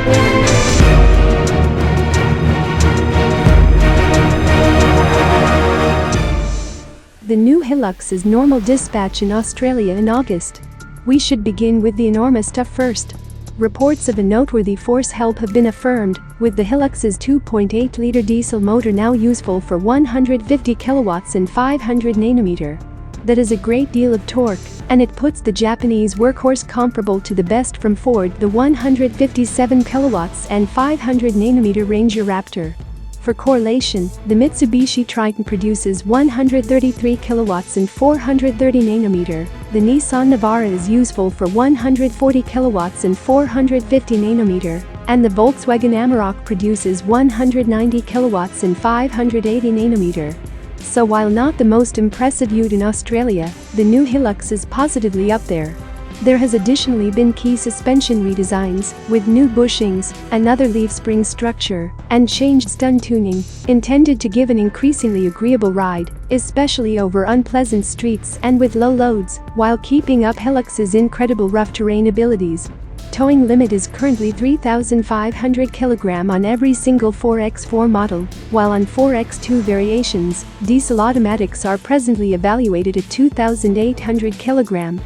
The new Hilux is normal dispatch in Australia in August. We should begin with the enormous stuff first. Reports of a noteworthy force help have been affirmed, with the Hilux's 2.8-liter diesel motor now useful for 150 kilowatts and 500 Nm. That is a great deal of torque, and it puts the Japanese workhorse comparable to the best from Ford, the 157 kilowatts and 500 Nm Ranger Raptor. For correlation, the Mitsubishi Triton produces 133 kilowatts and 430 Nm. The Nissan Navara is useful for 140 kilowatts and 450 Nm, and the Volkswagen Amarok produces 190 kilowatts and 580 Nm. So while not the most impressive ute in Australia, the new Hilux is positively up there. There has additionally been key suspension redesigns, with new bushings, another leaf spring structure, and changed stun tuning, intended to give an increasingly agreeable ride, especially over unpleasant streets and with low loads, while keeping up Hilux's incredible rough terrain abilities. Towing limit is currently 3,500 kg on every single 4x4 model, while on 4x2 variations, diesel automatics are presently evaluated at 2,800 kg.